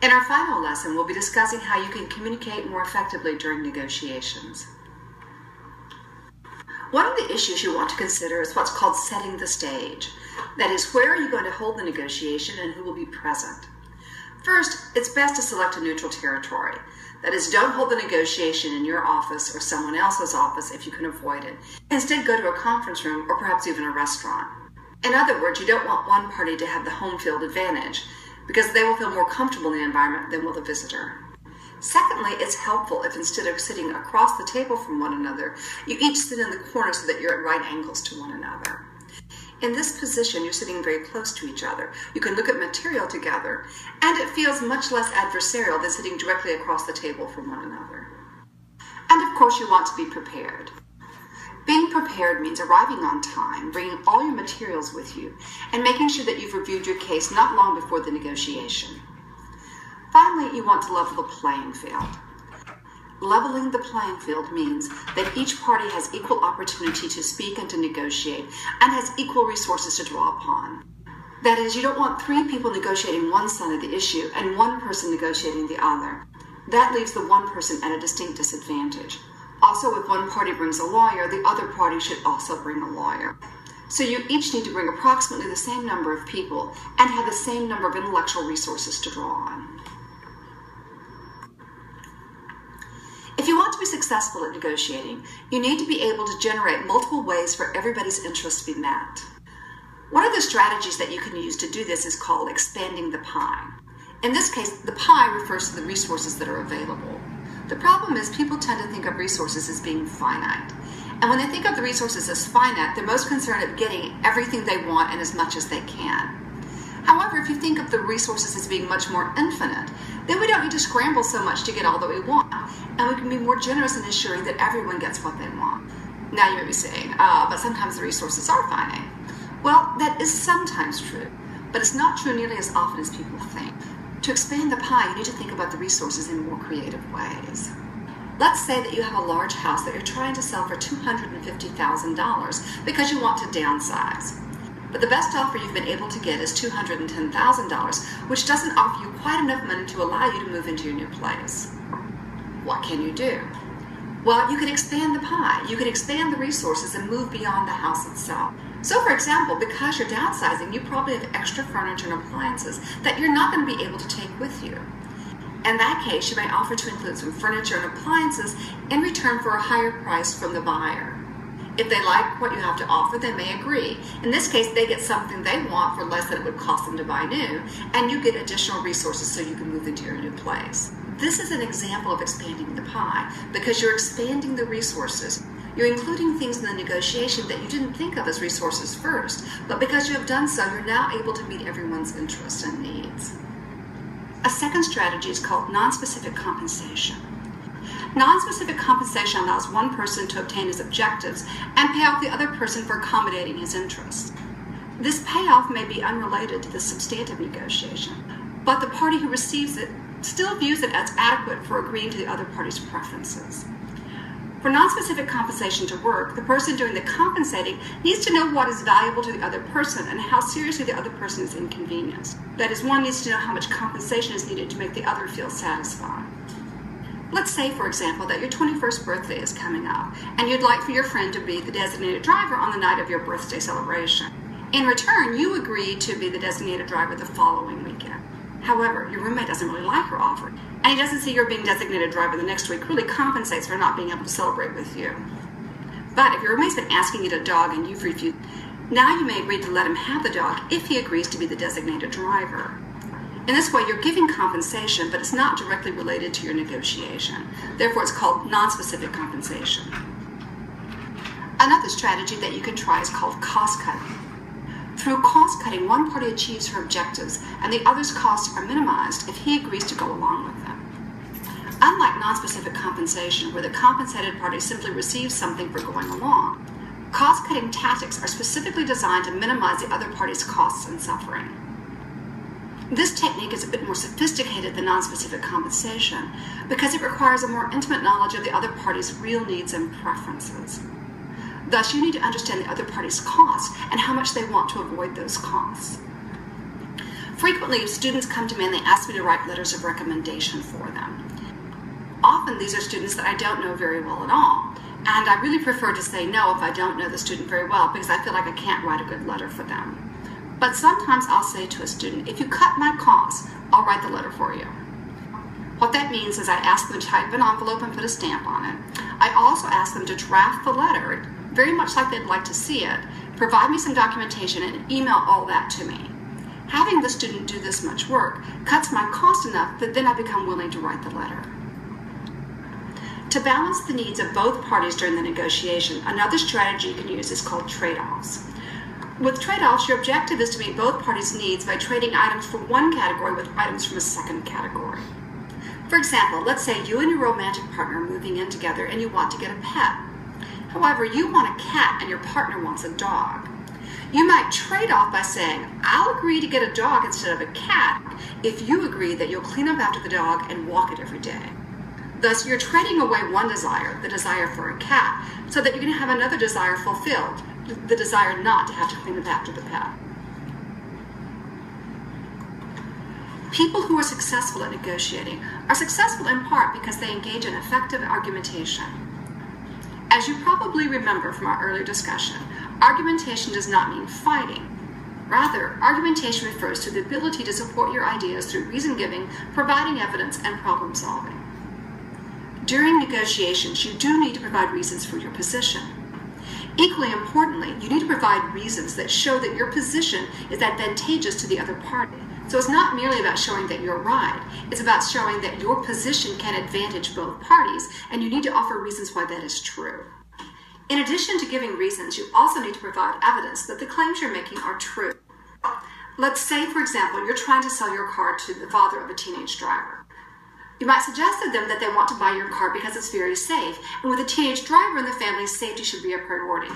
In our final lesson, we'll be discussing how you can communicate more effectively during negotiations. One of the issues you want to consider is what's called setting the stage. That is, where are you going to hold the negotiation and who will be present? First, it's best to select a neutral territory. That is, don't hold the negotiation in your office or someone else's office if you can avoid it. Instead, go to a conference room or perhaps even a restaurant. In other words, you don't want one party to have the home field advantage because they will feel more comfortable in the environment than will the visitor. Secondly, it's helpful if instead of sitting across the table from one another, you each sit in the corner so that you're at right angles to one another. In this position, you're sitting very close to each other. You can look at material together, and it feels much less adversarial than sitting directly across the table from one another. And of course, you want to be prepared. Being prepared means arriving on time, bringing all your materials with you, and making sure that you've reviewed your case not long before the negotiation. Finally, you want to level the playing field. Leveling the playing field means that each party has equal opportunity to speak and to negotiate, and has equal resources to draw upon. That is, you don't want three people negotiating one side of the issue and one person negotiating the other. That leaves the one person at a distinct disadvantage. Also, if one party brings a lawyer, the other party should also bring a lawyer. So you each need to bring approximately the same number of people and have the same number of intellectual resources to draw on. If you want to be successful at negotiating, you need to be able to generate multiple ways for everybody's interests to be met. One of the strategies that you can use to do this is called expanding the pie. In this case, the pie refers to the resources that are available. The problem is people tend to think of resources as being finite. And when they think of the resources as finite, they're most concerned with getting everything they want and as much as they can. However, if you think of the resources as being much more infinite, then we don't need to scramble so much to get all that we want, and we can be more generous in ensuring that everyone gets what they want. Now you may be saying, but sometimes the resources are finite. Well, that is sometimes true, but it's not true nearly as often as people think. To expand the pie, you need to think about the resources in more creative ways. Let's say that you have a large house that you're trying to sell for $250,000 because you want to downsize. But the best offer you've been able to get is $210,000, which doesn't offer you quite enough money to allow you to move into your new place. What can you do? Well, you can expand the pie. You can expand the resources and move beyond the house itself. So, for example, because you're downsizing, you probably have extra furniture and appliances that you're not going to be able to take with you. In that case, you may offer to include some furniture and appliances in return for a higher price from the buyer. If they like what you have to offer, they may agree. In this case, they get something they want for less than it would cost them to buy new, and you get additional resources so you can move into your new place. This is an example of expanding the pie because you're expanding the resources. You're including things in the negotiation that you didn't think of as resources first, but because you have done so, you're now able to meet everyone's interests and needs. A second strategy is called non-specific compensation. Non-specific compensation allows one person to obtain his objectives and pay off the other person for accommodating his interests. This payoff may be unrelated to the substantive negotiation, but the party who receives it still views it as adequate for agreeing to the other party's preferences. For non-specific compensation to work, the person doing the compensating needs to know what is valuable to the other person and how seriously the other person is inconvenienced. That is, one needs to know how much compensation is needed to make the other feel satisfied. Let's say, for example, that your 21st birthday is coming up, and you'd like for your friend to be the designated driver on the night of your birthday celebration. In return, you agree to be the designated driver the following weekend. However, your roommate doesn't really like your offer, and he doesn't see your being designated driver the next week really compensates for not being able to celebrate with you. But if your roommate's been asking you to dog and you've refused, now you may agree to let him have the dog if he agrees to be the designated driver. In this way, you're giving compensation, but it's not directly related to your negotiation. Therefore, it's called non-specific compensation. Another strategy that you can try is called cost-cutting. Through cost-cutting, one party achieves her objectives, and the other's costs are minimized if he agrees to go along with them. Unlike non-specific compensation, where the compensated party simply receives something for going along, cost-cutting tactics are specifically designed to minimize the other party's costs and suffering. This technique is a bit more sophisticated than non-specific compensation because it requires a more intimate knowledge of the other party's real needs and preferences. Thus, you need to understand the other party's costs and how much they want to avoid those costs. Frequently, students come to me and they ask me to write letters of recommendation for them. Often these are students that I don't know very well at all, and I really prefer to say no if I don't know the student very well because I feel like I can't write a good letter for them. But sometimes I'll say to a student, if you cut my costs, I'll write the letter for you. What that means is I ask them to type an envelope and put a stamp on it. I also ask them to draft the letter, very much like they'd like to see it, provide me some documentation, and email all that to me. Having the student do this much work cuts my cost enough that then I become willing to write the letter. To balance the needs of both parties during the negotiation, another strategy you can use is called trade-offs. With trade-offs, your objective is to meet both parties' needs by trading items from one category with items from a second category. For example, let's say you and your romantic partner are moving in together and you want to get a pet. However, you want a cat and your partner wants a dog. You might trade off by saying, I'll agree to get a dog instead of a cat if you agree that you'll clean up after the dog and walk it every day. Thus, you're trading away one desire, the desire for a cat, so that you can have another desire fulfilled, the desire not to have to clean up after the pet. People who are successful at negotiating are successful in part because they engage in effective argumentation. As you probably remember from our earlier discussion, argumentation does not mean fighting. Rather, argumentation refers to the ability to support your ideas through reason giving, providing evidence, and problem solving. During negotiations, you do need to provide reasons for your position. Equally importantly, you need to provide reasons that show that your position is advantageous to the other party. So it's not merely about showing that you're right, it's about showing that your position can advantage both parties, and you need to offer reasons why that is true. In addition to giving reasons, you also need to provide evidence that the claims you're making are true. Let's say, for example, you're trying to sell your car to the father of a teenage driver. You might suggest to them that they want to buy your car because it's very safe, and with a teenage driver in the family, safety should be a priority.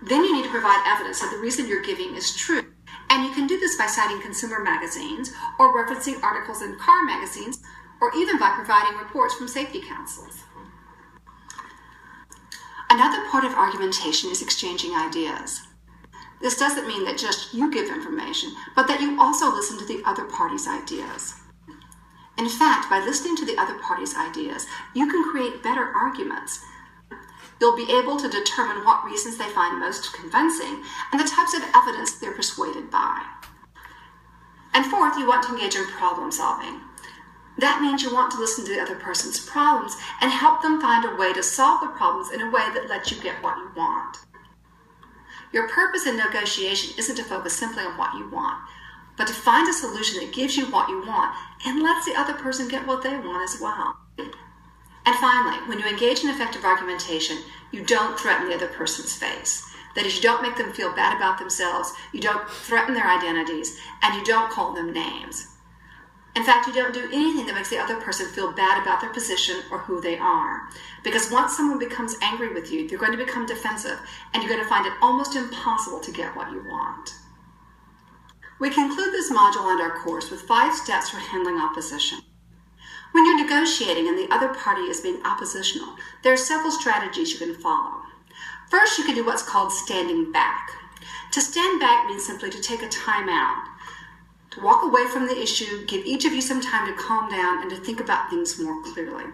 Then you need to provide evidence that the reason you're giving is true. And you can do this by citing consumer magazines, or referencing articles in car magazines, or even by providing reports from safety councils. Another part of argumentation is exchanging ideas. This doesn't mean that just you give information, but that you also listen to the other party's ideas. In fact, by listening to the other party's ideas, you can create better arguments. You'll be able to determine what reasons they find most convincing and the types of evidence they're persuaded by. And fourth, you want to engage in problem solving. That means you want to listen to the other person's problems and help them find a way to solve the problems in a way that lets you get what you want. Your purpose in negotiation isn't to focus simply on what you want, but to find a solution that gives you what you want and lets the other person get what they want as well. And finally, when you engage in effective argumentation, you don't threaten the other person's face. That is, you don't make them feel bad about themselves, you don't threaten their identities, and you don't call them names. In fact, you don't do anything that makes the other person feel bad about their position or who they are. Because once someone becomes angry with you, they're going to become defensive, and you're going to find it almost impossible to get what you want. We conclude this module and our course with 5 steps for handling opposition. When you're negotiating and the other party is being oppositional, there are several strategies you can follow. First, you can do what's called standing back. To stand back means simply to take a time out, to walk away from the issue, give each of you some time to calm down and to think about things more clearly.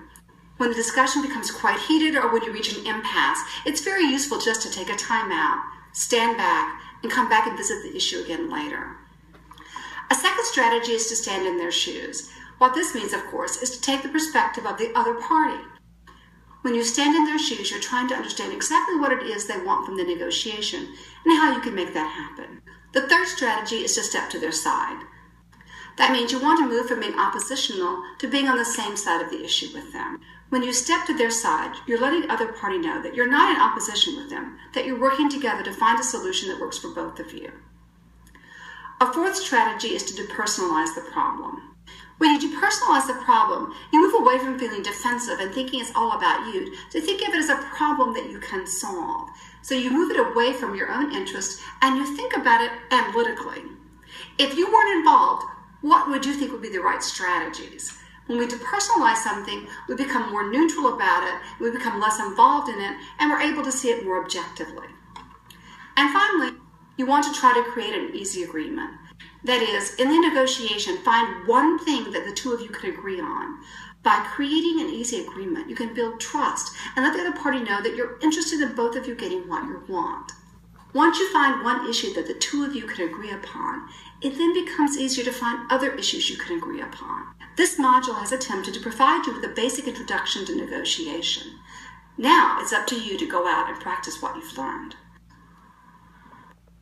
When the discussion becomes quite heated or when you reach an impasse, it's very useful just to take a time out, stand back, and come back and visit the issue again later. A second strategy is to stand in their shoes. What this means, of course, is to take the perspective of the other party. When you stand in their shoes, you're trying to understand exactly what it is they want from the negotiation and how you can make that happen. The third strategy is to step to their side. That means you want to move from being oppositional to being on the same side of the issue with them. When you step to their side, you're letting the other party know that you're not in opposition with them, that you're working together to find a solution that works for both of you. A fourth strategy is to depersonalize the problem. When you depersonalize the problem, you move away from feeling defensive and thinking it's all about you to think of it as a problem that you can solve. So you move it away from your own interest and you think about it analytically. If you weren't involved, what would you think would be the right strategies? When we depersonalize something, we become more neutral about it, we become less involved in it, and we're able to see it more objectively. And finally, you want to try to create an easy agreement. That is, in the negotiation, find one thing that the two of you can agree on. By creating an easy agreement, you can build trust and let the other party know that you're interested in both of you getting what you want. Once you find one issue that the two of you can agree upon, it then becomes easier to find other issues you can agree upon. This module has attempted to provide you with a basic introduction to negotiation. Now it's up to you to go out and practice what you've learned.